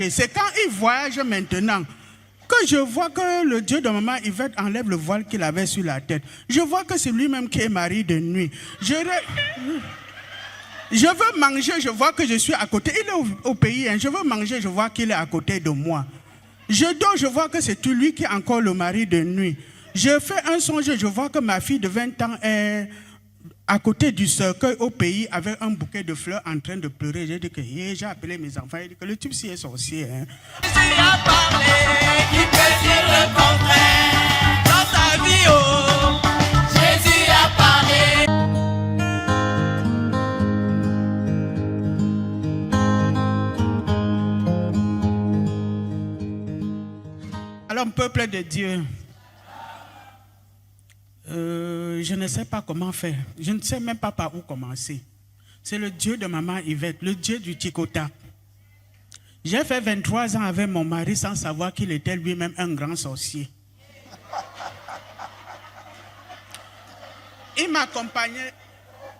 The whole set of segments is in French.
Et c'est quand il voyage maintenant que je vois que le Dieu de maman Yvette enlève le voile qu'il avait sur la tête. Je vois que c'est lui-même qui est mari de nuit. Je veux manger, je vois que je suis à côté. Il est au pays, hein. Je veux manger, je vois qu'il est à côté de moi. Je dors, je vois que c'est lui qui est encore le mari de nuit. Je fais un songe, je vois que ma fille de 20 ans est à côté du cercueil au pays avec un bouquet de fleurs en train de pleurer. J'ai dit que j'ai appelé mes enfants, j'ai dit que le type ci est sorcier. Hein. Jésus a parlé, qui peut dire le contraire dans ta vie, oh. Jésus a parlé. Alors, peuple de Dieu, je ne sais pas comment faire. Je ne sais même pas par où commencer. C'est le Dieu de maman Yvette, le Dieu du Tikota. J'ai fait 23 ans avec mon mari sans savoir qu'il était lui-même un grand sorcier. Il m'accompagnait,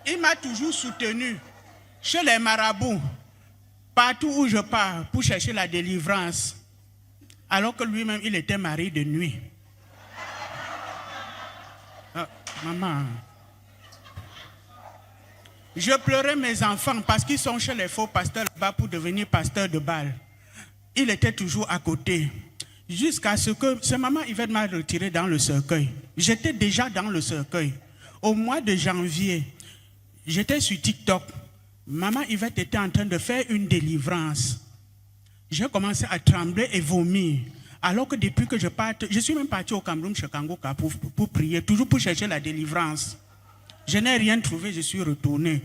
il m'a toujours soutenu chez les marabouts, partout où je pars pour chercher la délivrance. Alors que lui-même, il était mari de nuit. Maman, je pleurais mes enfants parce qu'ils sont chez les faux pasteurs là-bas pour devenir pasteurs de Baal. Il était toujours à côté. Jusqu'à ce que maman Yvette m'a retiré dans le cercueil. J'étais déjà dans le cercueil. Au mois de janvier, j'étais sur TikTok. Maman Yvette était en train de faire une délivrance. J'ai commencé à trembler et vomir. Alors que depuis que je parte, je suis même parti au Cameroun chez Kangoka pour prier, toujours pour chercher la délivrance. Je n'ai rien trouvé, je suis retourné.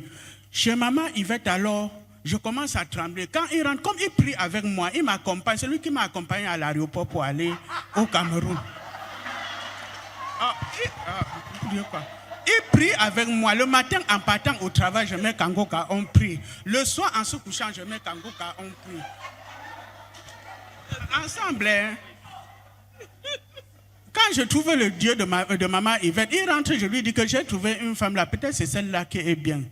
Chez maman Yvette alors, je commence à trembler. Quand il rentre, comme il prie avec moi, il m'accompagne. C'est lui qui m'a accompagné à l'aéroport pour aller au Cameroun. Il prie avec moi. Le matin, en partant au travail, je mets Kangoka, on prie. Le soir, en se couchant, je mets Kangoka, on prie. Ensemble, hein? Quand je trouve le Dieu de maman Yvette, il rentre, je lui dis que j'ai trouvé une femme là, peut-être c'est celle-là qui est bien.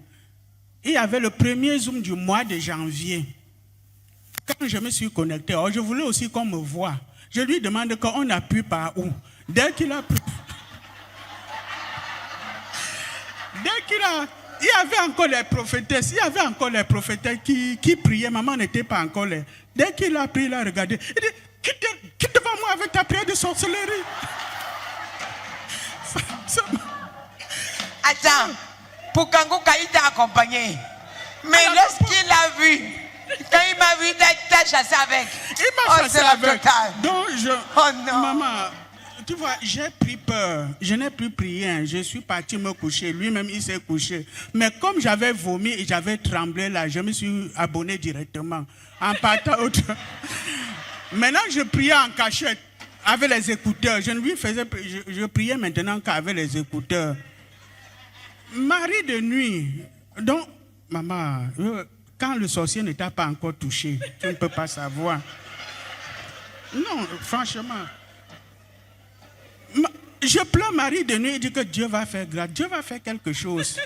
Il y avait le premier Zoom du mois de janvier. Quand je me suis connecté, je voulais aussi qu'on me voie. Je lui demande qu'on appuie par où. Dès qu'il a... Il y avait encore les prophétesses, qui priaient, maman n'était pas encore là. Dès qu'il a pris, il a regardé. Il dit, quitte devant moi avec ta prière de sorcellerie. Attends, pour Kangoka, il t'a accompagné. Mais lorsqu'il a vu, quand il m'a vu, il t'a chassé avec. Il m'a chassé avec. Donc oh non. Maman, tu vois, j'ai pris peur. Je n'ai plus prié. Hein. Je suis parti me coucher. Lui-même, il s'est couché. Mais comme j'avais vomi et j'avais tremblé là, je me suis abonné directement. En partant autre. Maintenant, je priais en cachette avec les écouteurs. Je priais maintenant qu'avec les écouteurs. Mari de nuit. Donc, maman, quand le sorcier ne t'a pas encore touché, tu ne peux pas savoir. Non, franchement. Je pleure Marie de nuit et dis que Dieu va faire grâce. Dieu va faire quelque chose.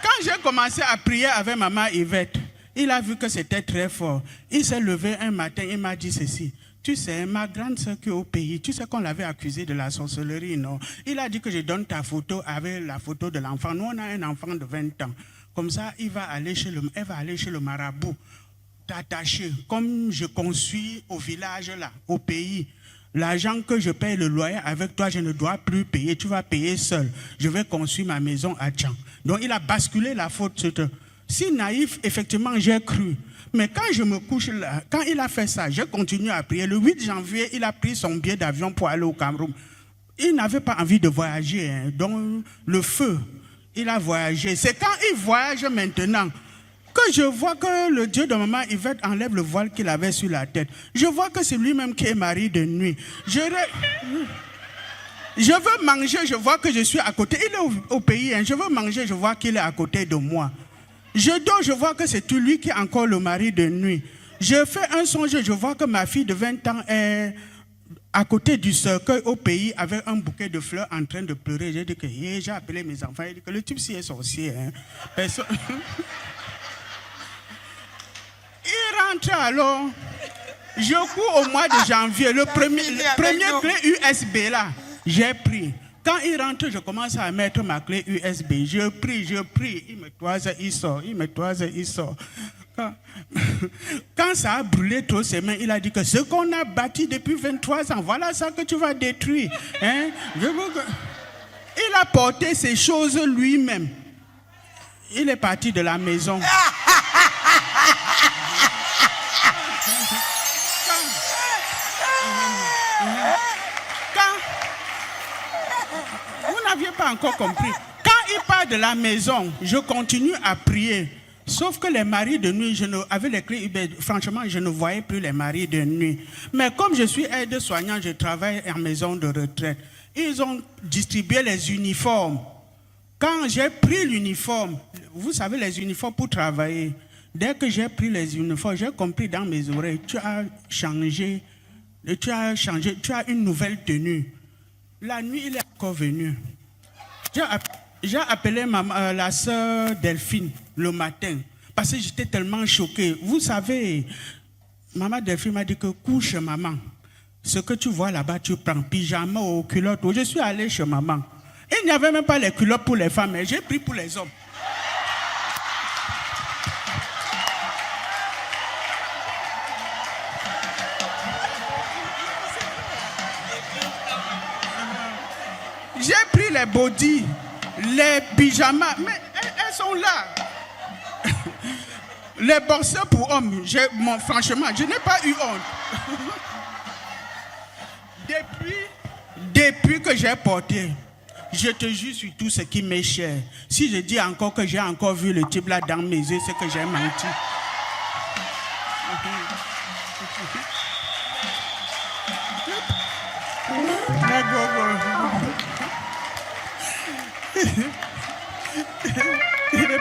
Quand j'ai commencé à prier avec maman Yvette, il a vu que c'était très fort. Il s'est levé un matin, il m'a dit ceci. Tu sais, ma grande soeur qui est au pays, tu sais qu'on l'avait accusée de la sorcellerie, non? Il a dit que je donne ta photo avec la photo de l'enfant. Nous, on a un enfant de 20 ans. Comme ça, elle va aller chez le marabout, t'attacher. Comme je construis au village là, au pays. L'argent que je paye le loyer avec toi, je ne dois plus payer. Tu vas payer seul. Je vais construire ma maison à Tchang. Donc, il a basculé la faute. Si naïf, effectivement, j'ai cru. Mais quand je me couche là, quand il a fait ça, j'ai continué à prier. Le 8 janvier, il a pris son billet d'avion pour aller au Cameroun. Il n'avait pas envie de voyager. Hein. Donc, le feu, il a voyagé. C'est quand il voyage maintenant que je vois que le Dieu de maman Yvette enlève le voile qu'il avait sur la tête. Je vois que c'est lui-même qui est mari de nuit. Je veux manger, je vois que je suis à côté. Il est au pays, hein. Je veux manger, je vois qu'il est à côté de moi. Je dors, je vois que c'est lui qui est encore le mari de nuit. Je fais un songe, je vois que ma fille de 20 ans est à côté du cercueil au pays avec un bouquet de fleurs en train de pleurer. J'ai dit que j'ai appelé mes enfants, j'ai dit que le type ci est sorcier. Hein. Il rentre alors. Je cours au mois de janvier, le premier clé USB là, j'ai pris. Quand il rentre, je commence à mettre ma clé USB. Je prie, il me toise, il sort, il me toise, il sort. Quand ça a brûlé trop ses mains, il a dit que ce qu'on a bâti depuis 23 ans, voilà ça que tu vas détruire. Hein? Il a porté ces choses lui-même. Il est parti de la maison. Vous n'aviez pas encore compris. Quand il part de la maison, je continue à prier. Sauf que les maris de nuit, avec les clés, franchement, je ne voyais plus les maris de nuit. Mais comme je suis aide-soignant, je travaille en maison de retraite. Ils ont distribué les uniformes. Quand j'ai pris l'uniforme, vous savez, les uniformes pour travailler, dès que j'ai pris les uniformes, j'ai compris dans mes oreilles, tu as changé, tu as une nouvelle tenue. La nuit, il est encore venu. J'ai appelé la sœur Delphine le matin parce que j'étais tellement choqué. Vous savez, maman Delphine m'a dit que couche maman. Ce que tu vois là-bas, tu prends pyjama ou culotte. Je suis allé chez maman. Il n'y avait même pas les culottes pour les femmes, mais j'ai pris pour les hommes. J'ai pris les bodys, les pyjamas, mais elles sont là. Les boxers pour hommes, franchement, je n'ai pas eu honte. Depuis que j'ai porté, je te jure sur tout ce qui m'est cher. Si je dis encore que j'ai encore vu le type là dans mes yeux, c'est que j'ai menti. Il est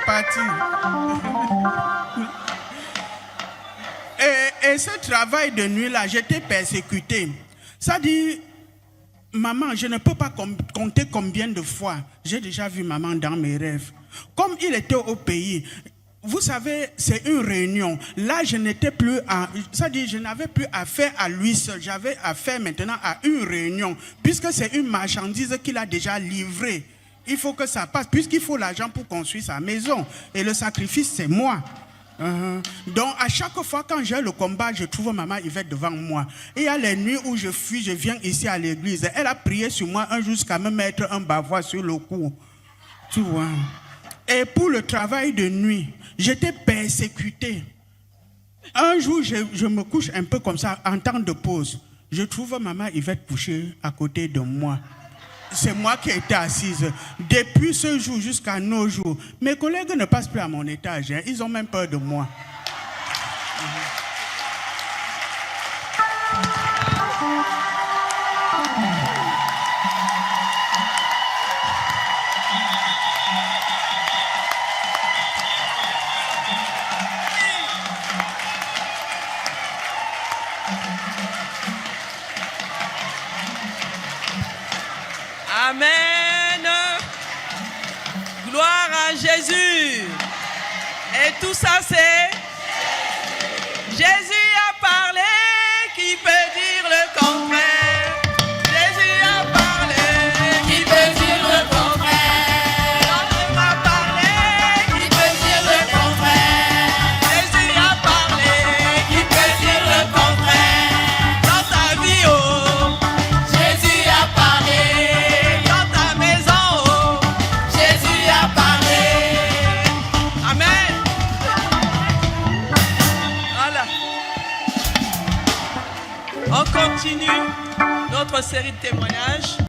parti. Et ce travail de nuit là, j'étais persécuté. Ça dit, maman, je ne peux pas compter combien de fois j'ai déjà vu maman dans mes rêves. Comme il était au pays, vous savez, c'est une réunion. Là, je n'étais plus ça dit, je n'avais plus affaire à lui seul. J'avais affaire maintenant à une réunion. Puisque c'est une marchandise qu'il a déjà livrée. Il faut que ça passe, puisqu'il faut l'argent pour construire sa maison. Et le sacrifice, c'est moi. Donc, à chaque fois quand j'ai le combat, je trouve maman Yvette devant moi. Et il y a les nuits où je fuis, je viens ici à l'église. Elle a prié sur moi un jour jusqu'à me mettre un bavois sur le cou. Tu vois. Et pour le travail de nuit, j'étais persécuté. Un jour, je me couche un peu comme ça, en temps de pause. Je trouve maman Yvette couchée à côté de moi. C'est moi qui étais assise. Depuis ce jour jusqu'à nos jours, mes collègues ne passent plus à mon étage. Hein. Ils ont même peur de moi. Amen. Gloire à Jésus. Et tout ça, c'est Jésus a parlé, qui peut dire le contraire. Jésus a parlé, qui peut dire le contraire. L'autre m'a parlé, qui peut dire le contraire. Jésus a parlé, qui peut dire le contraire. Dans ta vie, oh, Jésus a parlé. Dans ta maison, oh, Jésus a parlé. Amen. Voilà. On continue notre série de témoignages.